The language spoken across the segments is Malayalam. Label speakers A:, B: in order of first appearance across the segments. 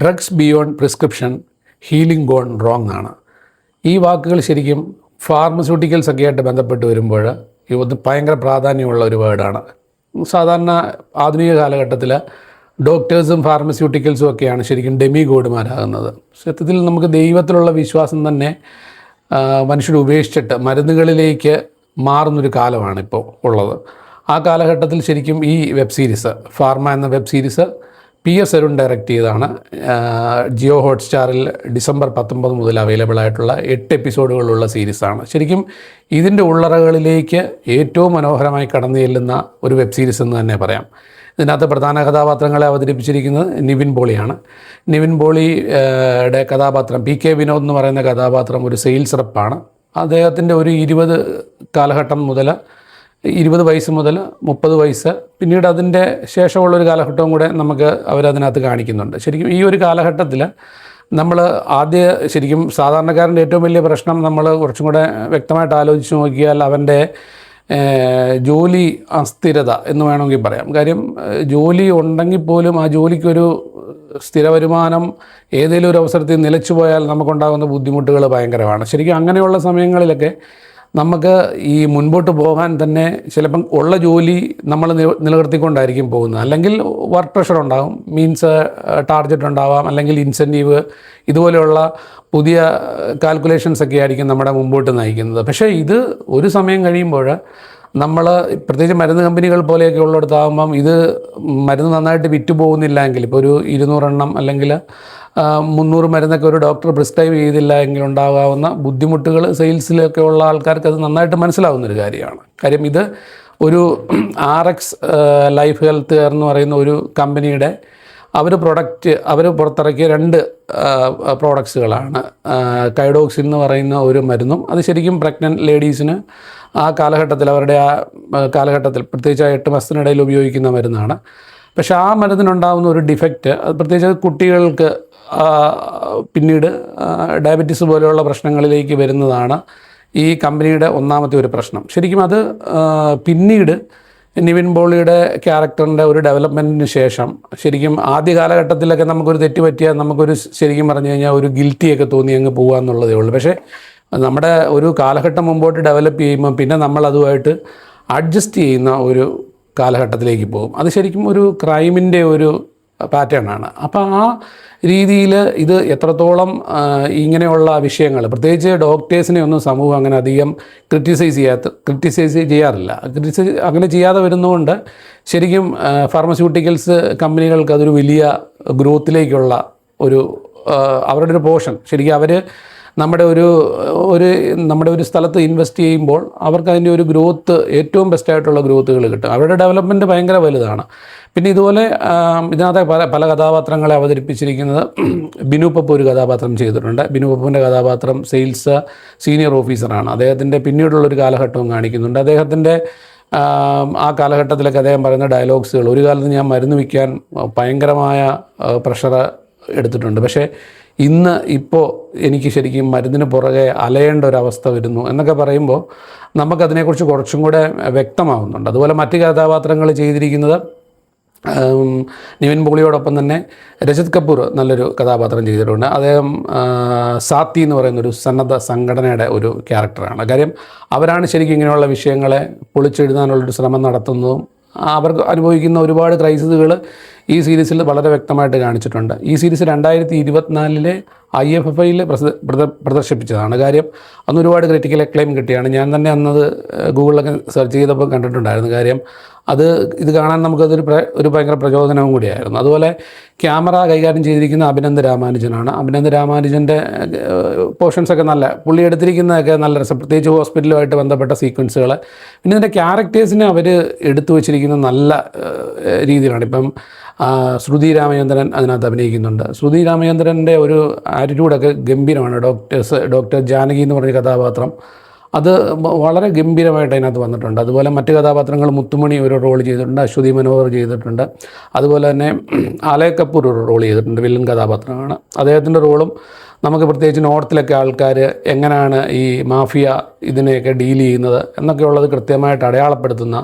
A: Drugs beyond prescription, healing gone wrong ആണ്. ഈ വാക്കുകൾ ശരിക്കും ഫാർമസ്യൂട്ടിക്കൽസ് ഒക്കെ ആയിട്ട് ബന്ധപ്പെട്ട് വരുമ്പോൾ ഇത് ഭയങ്കര പ്രാധാന്യമുള്ള ഒരു വേർഡാണ്. സാധാരണ ആധുനിക കാലഘട്ടത്തിൽ ഡോക്ടേഴ്സും ഫാർമസ്യൂട്ടിക്കൽസും ഒക്കെയാണ് ശരിക്കും ഡെമി ഗോഡുമാരാകുന്നത്. സത്യത്തിൽ നമുക്ക് ദൈവത്തിലുള്ള വിശ്വാസം തന്നെ മനുഷ്യർ ഉപേക്ഷിച്ചിട്ട് മരുന്നുകളിലേക്ക് മാറുന്നൊരു കാലമാണ് ഇപ്പോൾ ഉള്ളത്. ആ കാലഘട്ടത്തിൽ ശരിക്കും ഈ വെബ് സീരീസ് ഫാർമ എന്ന web series PS Arun direct ചെയ്തതാണ്. ജിയോ ഹോട്ട്സ്റ്റാറിൽ ഡിസംബർ 19 മുതൽ അവൈലബിൾ ആയിട്ടുള്ള 8 എപ്പിസോഡുകളുള്ള സീരീസാണ്. ശരിക്കും ഇതിൻ്റെ ഉള്ളറകളിലേക്ക് ഏറ്റവും മനോഹരമായി കടന്നു ചെല്ലുന്ന ഒരു വെബ് സീരീസ് എന്ന് തന്നെ പറയാം. ഇതിനകത്ത് പ്രധാന കഥാപാത്രങ്ങളെ അവതരിപ്പിച്ചിരിക്കുന്നത് നിവിൻ പോളിയാണ്. നിവിൻ പോളിയുടെ കഥാപാത്രം PK വിനോദ് എന്ന് പറയുന്ന കഥാപാത്രം ഒരു സെയിൽസ് റെപ്പാണ്. അദ്ദേഹത്തിൻ്റെ ഒരു 20 കാലഘട്ടം മുതൽ 20 വയസ്സ് മുതൽ 30 വയസ്സ്, പിന്നീട് അതിൻ്റെ ശേഷമുള്ളൊരു കാലഘട്ടവും കൂടെ നമുക്ക് അവരതിനകത്ത് കാണിക്കുന്നുണ്ട്. ശരിക്കും ഈ ഒരു കാലഘട്ടത്തിൽ നമ്മൾ ശരിക്കും സാധാരണക്കാരൻ്റെ ഏറ്റവും വലിയ പ്രശ്നം നമ്മൾ കുറച്ചും കൂടെ വ്യക്തമായിട്ട് ആലോചിച്ച് നോക്കിയാൽ അവൻ്റെ ജോലി അസ്ഥിരത എന്ന് വേണമെങ്കിൽ പറയാം. കാര്യം ജോലി ഉണ്ടെങ്കിൽ പോലും ആ ജോലിക്കൊരു സ്ഥിര വരുമാനം ഏതെങ്കിലും ഒരു അവസരത്തിൽ നിലച്ചു പോയാൽ നമുക്കുണ്ടാകുന്ന ബുദ്ധിമുട്ടുകൾ ഭയങ്കരമാണ്. ശരിക്കും അങ്ങനെയുള്ള സമയങ്ങളിലൊക്കെ നമുക്ക് ഈ മുൻപോട്ട് പോകാൻ തന്നെ ചിലപ്പം ഉള്ള ജോലി നമ്മൾ നിലനിർത്തിക്കൊണ്ടായിരിക്കും പോകുന്നത്. അല്ലെങ്കിൽ വർക്ക് പ്രഷർ ഉണ്ടാകും, മീൻസ് ടാർഗറ്റ് ഉണ്ടാവാം, അല്ലെങ്കിൽ ഇൻസെൻറ്റീവ്, ഇതുപോലെയുള്ള പുതിയ കാൽക്കുലേഷൻസ് ഒക്കെ ആയിരിക്കും നമ്മുടെ മുമ്പോട്ട് നയിക്കുന്നത്. പക്ഷേ ഇത് ഒരു സമയം കഴിയുമ്പോൾ നമ്മൾ പ്രത്യേകിച്ച് മരുന്ന് കമ്പനികൾ പോലെയൊക്കെ ഉള്ളിടത്താകുമ്പം ഇത് മരുന്ന് നന്നായിട്ട് വിറ്റ് പോകുന്നില്ല എങ്കിൽ, ഇപ്പോൾ ഒരു 200 എണ്ണം അല്ലെങ്കിൽ 300 മരുന്നൊക്കെ ഒരു ഡോക്ടർ പ്രിസ്ക്രൈബ് ചെയ്തില്ല എങ്കിൽ ഉണ്ടാകാവുന്ന ബുദ്ധിമുട്ടുകൾ സെയിൽസിലൊക്കെ ഉള്ള ആൾക്കാർക്ക് അത് നന്നായിട്ട് മനസ്സിലാവുന്നൊരു കാര്യമാണ്. കാര്യം ഇത് ഒരു RX ലൈഫ് ഹെൽത്ത് കെയർ എന്ന് പറയുന്ന ഒരു കമ്പനിയുടെ അവർ പുറത്തിറക്കിയ 2 പ്രോഡക്ട്സുകളാണ്. കൈഡോക്സിൻ എന്ന് പറയുന്ന ഒരു മരുന്നും, അത് ശരിക്കും പ്രഗ്നൻറ്റ് ലേഡീസിന് ആ കാലഘട്ടത്തിൽ അവരുടെ കാലഘട്ടത്തിൽ പ്രത്യേകിച്ച് 8 മാസത്തിനിടയിൽ ഉപയോഗിക്കുന്ന മരുന്നാണ്. പക്ഷേ ആ മരുന്നിനുണ്ടാകുന്ന ഒരു ഡിഫക്റ്റ്, അത് പ്രത്യേകിച്ച് കുട്ടികൾക്ക് പിന്നീട് ഡയബറ്റീസ് പോലെയുള്ള പ്രശ്നങ്ങളിലേക്ക് വരുന്നതാണ് ഈ കമ്പനിയുടെ ഒന്നാമത്തെ ഒരു പ്രശ്നം. ശരിക്കും അത് പിന്നീട് നിവിൻ പോളിയുടെ ക്യാരക്ടറിൻ്റെ ഒരു ഡെവലപ്മെൻറ്റിന് ശേഷം ശരിക്കും ആദ്യ കാലഘട്ടത്തിലൊക്കെ നമുക്കൊരു തെറ്റ് പറ്റിയാൽ നമുക്കൊരു ശരിക്കും പറഞ്ഞു കഴിഞ്ഞാൽ ഒരു ഗിൽറ്റിയൊക്കെ തോന്നി അങ്ങ് പോകുക എന്നുള്ളതേ ഉള്ളൂ. പക്ഷേ നമ്മുടെ ഒരു കാലഘട്ടം മുമ്പോട്ട് ഡെവലപ്പ് ചെയ്യുമ്പോൾ പിന്നെ നമ്മൾ അതുമായിട്ട് അഡ്ജസ്റ്റ് ചെയ്യുന്ന ഒരു കാലഘട്ടത്തിലേക്ക് പോകും. അത് ശരിക്കും ഒരു ക്രൈമിൻ്റെ ഒരു പാറ്റേൺ ആണ്. അപ്പോൾ ആ രീതിയിൽ ഇത് എത്രത്തോളം ഇങ്ങനെയുള്ള വിഷയങ്ങൾ, പ്രത്യേകിച്ച് ഡോക്ടേഴ്സിനെ ഒന്നും സമൂഹം അങ്ങനെ അധികം ക്രിറ്റിസൈസ് ചെയ്യാറില്ല. അങ്ങനെ ചെയ്യാതെ വരുന്നതുകൊണ്ട് ശരിക്കും ഫാർമസ്യൂട്ടിക്കൽസ് കമ്പനികൾക്ക് അതൊരു വലിയ ഗ്രോത്തിലേക്കുള്ള അവരുടെ ഒരു പോർഷൻ ശരിക്കും അവർ നമ്മുടെ ഒരു സ്ഥലത്ത് ഇൻവെസ്റ്റ് ചെയ്യുമ്പോൾ അവർക്ക് അതിൻ്റെ ഒരു ഗ്രോത്ത്, ഏറ്റവും ബെസ്റ്റായിട്ടുള്ള ഗ്രോത്തുകൾ കിട്ടും. അവരുടെ ഡെവലപ്മെൻറ്റ് ഭയങ്കര വലുതാണ്. പിന്നെ ഇതുപോലെ ഇതിനകത്തെ പല കഥാപാത്രങ്ങളെ അവതരിപ്പിച്ചിരിക്കുന്നത് ബിനു പപ്പു ഒരു കഥാപാത്രം ചെയ്തിട്ടുണ്ട്. ബിനു പപ്പുവിൻ്റെ കഥാപാത്രം സെയിൽസ് സീനിയർ ഓഫീസറാണ്. അദ്ദേഹത്തിൻ്റെ പിന്നീടുള്ളൊരു കാലഘട്ടവും കാണിക്കുന്നുണ്ട്. അദ്ദേഹത്തിൻ്റെ ആ കാലഘട്ടത്തിലൊക്കെ അദ്ദേഹം പറയുന്ന ഡയലോഗ്സുകൾ, ഒരു കാലത്ത് ഞാൻ മരുന്ന് വിൽക്കാൻ ഭയങ്കരമായ പ്രഷർ എടുത്തിട്ടുണ്ട്, പക്ഷേ ഇപ്പോൾ എനിക്ക് ശരിക്കും മരുന്നിന് പുറകെ അലയേണ്ട ഒരവസ്ഥ വരുന്നു എന്നൊക്കെ പറയുമ്പോൾ നമുക്കതിനെക്കുറിച്ച് കുറച്ചും കൂടെ വ്യക്തമാവുന്നുണ്ട്. അതുപോലെ മറ്റ് കഥാപാത്രങ്ങൾ ചെയ്തിരിക്കുന്നത് നിവിൻ പോളിയോടൊപ്പം തന്നെ രജത് കപൂർ നല്ലൊരു കഥാപാത്രം ചെയ്തിട്ടുണ്ട്. അദ്ദേഹം സാത്തി എന്ന് പറയുന്നൊരു സന്നദ്ധ സംഘടനയുടെ ഒരു ക്യാരക്ടറാണ്. കാര്യം അവരാണ് ശരിക്കും ഇങ്ങനെയുള്ള വിഷയങ്ങളെ പൊളിച്ചെഴുതാനുള്ളൊരു ശ്രമം നടത്തുന്നതും അവർക്ക് അനുഭവിക്കുന്ന ഒരുപാട് ക്രൈസിസുകൾ ഈ സീരീസിൽ വളരെ വ്യക്തമായിട്ട് കാണിച്ചിട്ടുണ്ട്. ഈ സീരീസ് 2024 IFFIയിൽ പ്രദർശിപ്പിച്ചതാണ്. കാര്യം അന്ന് ഒരുപാട് ക്രിറ്റിക്കൽ അക്ലെയിം കിട്ടിയാണ്. ഞാൻ തന്നെ അന്നത് ഗൂഗിളിലൊക്കെ സെർച്ച് ചെയ്തപ്പോൾ കണ്ടിട്ടുണ്ടായിരുന്നു. കാര്യം ഇത് കാണാൻ നമുക്കതൊരു ഭയങ്കര പ്രചോദനവും കൂടിയായിരുന്നു. അതുപോലെ ക്യാമറ കൈകാര്യം ചെയ്തിരിക്കുന്ന അഭിനന്ദ് രാമാനുജനാണ്. അഭിനന്ദ് രാമാനുജൻ്റെ പോർഷൻസൊക്കെ പുള്ളി എടുത്തിരിക്കുന്നതൊക്കെ നല്ല രസം, പ്രത്യേകിച്ച് ഹോസ്പിറ്റലുമായിട്ട് ബന്ധപ്പെട്ട സീക്വൻസുകൾ. പിന്നെ ഇതിൻ്റെ ക്യാരക്ടേഴ്സിനെ അവർ എടുത്തു വച്ചിരിക്കുന്നത് നല്ല രീതിയിലാണ്. ഇപ്പം ശ്രുതി രാമചന്ദ്രൻ അതിനകത്ത് അഭിനയിക്കുന്നുണ്ട്. ശ്രുതി രാമചന്ദ്രൻ്റെ ഒരു ആറ്റിറ്റ്യൂഡൊക്കെ ഗംഭീരമാണ്. ഡോക്ടർ ജാനകി എന്ന് പറഞ്ഞ കഥാപാത്രം അത് വളരെ ഗംഭീരമായിട്ട് അതിനകത്ത് വന്നിട്ടുണ്ട്. അതുപോലെ മറ്റ് കഥാപാത്രങ്ങൾ മുത്തുമണി ഒരു റോൾ ചെയ്തിട്ടുണ്ട്, അശ്വതി മനോഹർ ചെയ്തിട്ടുണ്ട്. അതുപോലെ തന്നെ ആലയ കപൂർ ഒരു റോൾ ചെയ്തിട്ടുണ്ട്, വില്ലൻ കഥാപാത്രമാണ്. അദ്ദേഹത്തിൻ്റെ റോളും നമുക്ക് പ്രത്യേകിച്ച് നോർത്തിലൊക്കെ ആൾക്കാർ എങ്ങനെയാണ് ഈ മാഫിയ ഇതിനെയൊക്കെ ഡീൽ ചെയ്യുന്നത് എന്നൊക്കെയുള്ളത് കൃത്യമായിട്ട് അടയാളപ്പെടുത്തുന്ന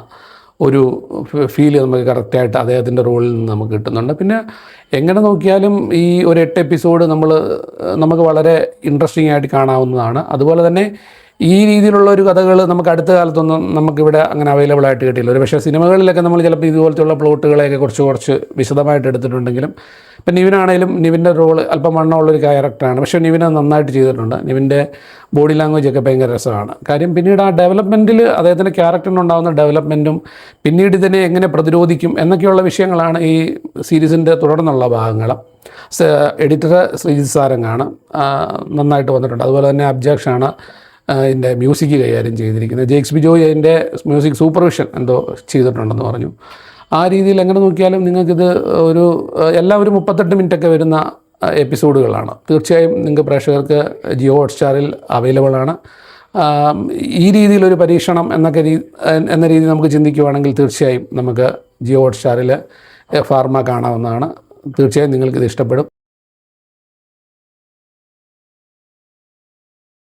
A: ഒരു ഫീല് നമുക്ക് കറക്റ്റായിട്ട് അദ്ദേഹത്തിൻ്റെ റോളിൽ നിന്ന് നമുക്ക് കിട്ടുന്നുണ്ട്. പിന്നെ എങ്ങനെ നോക്കിയാലും ഈ ഒരു 8 എപ്പിസോഡ് നമുക്ക് വളരെ ഇൻട്രസ്റ്റിംഗ് ആയിട്ട് കാണാവുന്നതാണ്. അതുപോലെ തന്നെ ഈ രീതിയിലുള്ള ഒരു കഥകൾ നമുക്ക് അടുത്ത കാലത്തൊന്നും നമുക്കിവിടെ അങ്ങനെ അവൈലബിൾ ആയിട്ട് കിട്ടിയില്ല. ഒരു പക്ഷേ സിനിമകളിലൊക്കെ നമ്മൾ ചിലപ്പോൾ ഇതുപോലത്തെയുള്ള പ്ലോട്ടുകളെയൊക്കെ കുറച്ച് വിശദമായിട്ട് എടുത്തിട്ടുണ്ടെങ്കിലും ഇപ്പം നിവിനാണേലും നിവിൻ്റെ റോള് അല്പം വണ്ണമുള്ളൊരു ക്യാരക്ടറാണ്. പക്ഷേ നിവിൻ അത് നന്നായിട്ട് ചെയ്തിട്ടുണ്ട്. നിവിൻ്റെ ബോഡി ലാംഗ്വേജ് ഒക്കെ ഭയങ്കര രസമാണ്. കാര്യം പിന്നീട് ആ ഡെവലപ്മെൻറ്റിൽ അദ്ദേഹത്തിൻ്റെ ക്യാരക്ടറിനുണ്ടാകുന്ന ഡെവലപ്മെൻറ്റും പിന്നീട് ഇതിനെ എങ്ങനെ പ്രതിരോധിക്കും എന്നൊക്കെയുള്ള വിഷയങ്ങളാണ് ഈ സീരീസിൻ്റെ തുടർന്നുള്ള ഭാഗങ്ങൾ. എഡിറ്റർ ശ്രീജിത്ത് സാരംഗാണ്, നന്നായിട്ട് വന്നിട്ടുണ്ട്. അതുപോലെ തന്നെ അബ്ജാക്ഷാണ് ഇതിൻ്റെ മ്യൂസിക് കൈകാര്യം ചെയ്തിരിക്കുന്നത്. ജെയ്ക്സ് ബിജോയ് അതിൻ്റെ മ്യൂസിക് സൂപ്പർവിഷൻ എന്തോ ചെയ്തിട്ടുണ്ടെന്ന് പറഞ്ഞു. ആ രീതിയിൽ എങ്ങനെ നോക്കിയാലും നിങ്ങൾക്കിത് എല്ലാവരും 38 മിനിറ്റൊക്കെ വരുന്ന എപ്പിസോഡുകളാണ്. തീർച്ചയായും നിങ്ങൾക്ക് പ്രേക്ഷകർക്ക് ജിയോ ഹോട്ട്സ്റ്റാറിൽ അവൈലബിൾ ആണ്. ഈ രീതിയിലൊരു പരീക്ഷണം എന്ന രീതി നമുക്ക് ചിന്തിക്കുകയാണെങ്കിൽ തീർച്ചയായും നമുക്ക് ജിയോ ഹോട്ട്സ്റ്റാറിൽ ഫാർമ കാണാവുന്നതാണ്. തീർച്ചയായും നിങ്ങൾക്കിത് ഇഷ്ടപ്പെടും.